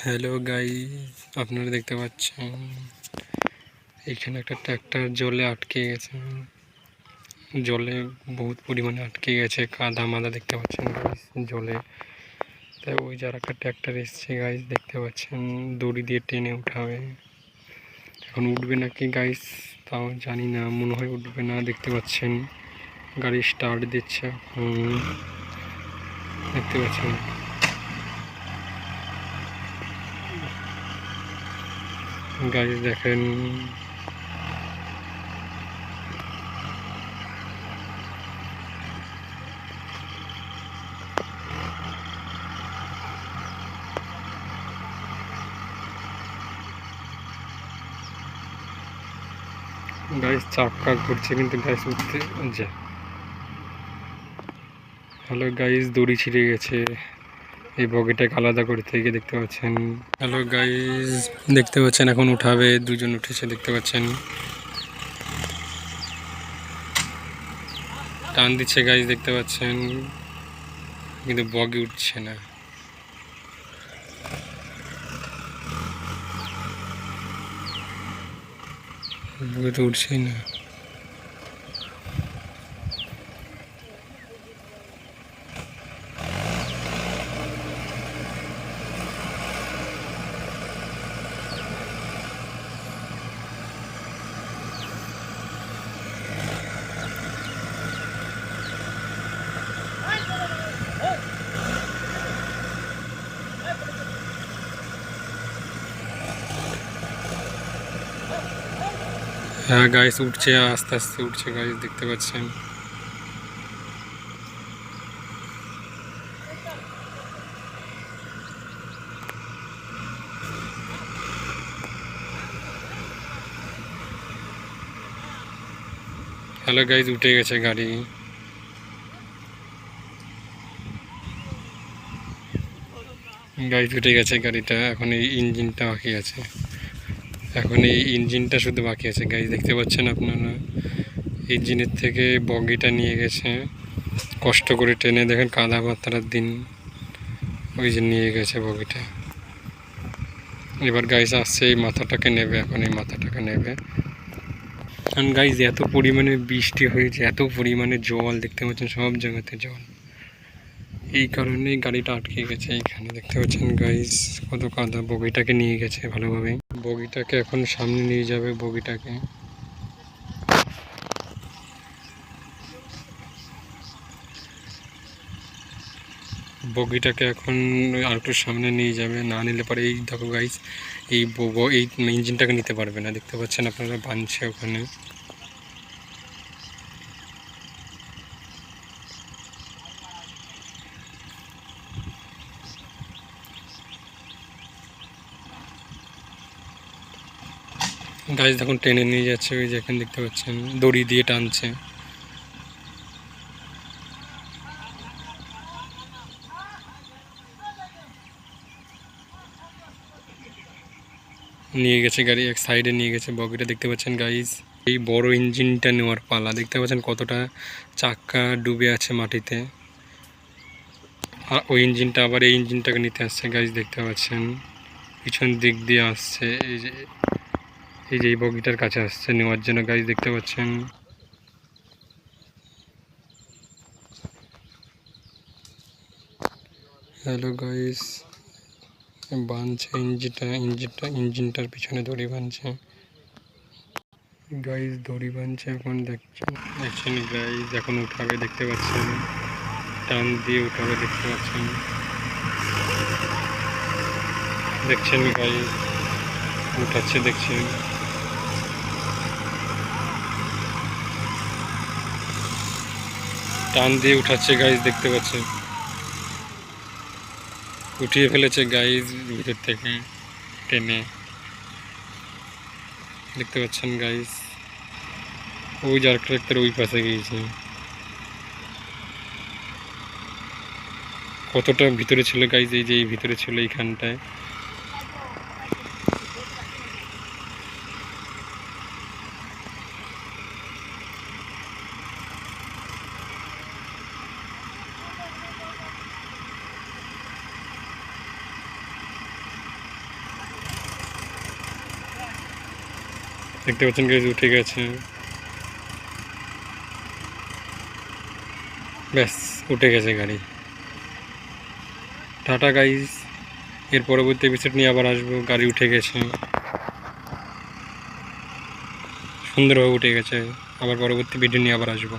Hello guys, আপনারা দেখতে পাচ্ছেন এখানে একটা ট্র্যাক্টর জলে আটকে গেছে। জলে বহুত পরিমাণে আটকে গেছে, কাদা মাদা দেখতে পাচ্ছেন গাইস জলে। তাই ওই যার একটা ট্র্যাক্টর এসছে গাইস, দেখতে পাচ্ছেন দড়ি দিয়ে টেনে উঠাবে। এখন উঠবে নাকি গাইস তাও জানি না, মনে হয় উঠবে না। দেখতে পাচ্ছেন গাড়ি স্টার্ট দিচ্ছে, দেখতে পাচ্ছেন গাইস। দেখেন গাইস চাক্কা ঘুরছে কিন্তু গাইস উঠতে যা। হ্যালো গাইস, দড়ি ছিঁড়ে গেছে, এই বগিটাকে আলাদা করতে গিয়ে দেখতে পাচ্ছেন। হ্যালো গাইস, দেখতে পাচ্ছেন এখন উঠাবে, দুজন উঠেছে দেখতে পাচ্ছেন। টান দিচ্ছে গাইস দেখতে পাচ্ছেন, কিন্তু বগি উঠছে না। বগি তো উঠছেই না। হ্যাঁ গাইস উঠছে, আস্তে আস্তে উঠছে গাইস দেখতে পাচ্ছেন। হ্যালো গাইস, উঠে গেছে গাড়ি। গাইস উঠে গেছে গাড়িটা, এখন এই ইঞ্জিনটা বাকি আছে। এখন এই ইঞ্জিনটা শুধু বাকি আছে গাইস, দেখতে পাচ্ছেন আপনারা। ইঞ্জিনের থেকে বগিটা নিয়ে গেছে কষ্ট করে টেনে, দেখেন কাদা পাতার দিন, ওই যে নিয়ে গেছে বগিটা। এবার গাইস আসছে এই মাথাটাকে নেবে, এখন এই মাথাটাকে নেবে। কারণ গাইস এত পরিমাণে বৃষ্টি হয়েছে, এত পরিমাণে জল দেখতে পাচ্ছেন, সব জায়গাতে জল। এই কারণেই গাড়িটা আটকে গেছে এইখানে, দেখতে পাচ্ছেন গাইস কত কাদা। বগিটাকে নিয়ে গেছে ভালোভাবে, বগিটাকে এখন সামনে নিয়ে যাবে। বগিটাকে এখন আর একটু সামনে নিয়ে যাবে, না নিলে পরে এই দেখো গাইস এই এই ইঞ্জিনটাকে নিতে পারবে না, দেখতে পাচ্ছেন আপনারা বানছে ওখানে। গাইস দেখুন টেনে নিয়ে যাচ্ছে, ওই যে এখানে দেখতে পাচ্ছেন দড়ি দিয়ে টানছে। নিয়ে গেছে গাড়ি, এক সাইডে নিয়ে গেছে বগিটা, দেখতে পাচ্ছেন গাইস। এই বড় ইঞ্জিনটা নেওয়ার পালা, দেখতে পাচ্ছেন কতটা চাক্কা ডুবে আছে মাটিতে। আর ওই ইঞ্জিনটা আবার এই ইঞ্জিনটাকে নিতে আসছে গাইস, দেখতে পাচ্ছেন পিছন দিক দিয়ে আসছে। এই যে এই বগিটার কাছে আসছে নেওয়ার জন্য গাইস, দেখতে পাচ্ছেন। হ্যালো গাইস, বানছে ইঞ্জিনটার পিছনে দড়ি বানছে গাইস, দড়ি বানছে এখন। দেখছেন গাইস, এখন উঠাবে দেখতে পাচ্ছেন, টান দিয়ে উঠাবে দেখতে পাচ্ছেন। দেখছেন গাইস উঠাচ্ছে, দেখছেন টান দিয়ে উঠাচ্ছে গাইস, দেখতে পাচ্ছেন উঠিয়ে ফেলেছে গাইস ভিতর থেকে টেনে, দেখতে পাচ্ছেন গাইস। ওই যার ট্রাক্টর ওই পাশে গিয়েছে, কতটা ভিতরে ছিল গাইস, এই যে এই ভিতরে ছিল এইখানটায়। দেখতে পাচ্ছেন গাইজ উঠে গেছে। ব্যাস উঠে গেছে গাড়ি। টাটা গাইজ, এর পরবর্তী এপিসোড নিয়ে আবার আসবো। গাড়ি উঠে গেছে, সুন্দরভাবে উঠে গেছে। আবার পরবর্তী ভিডিও নিয়ে আবার আসবো।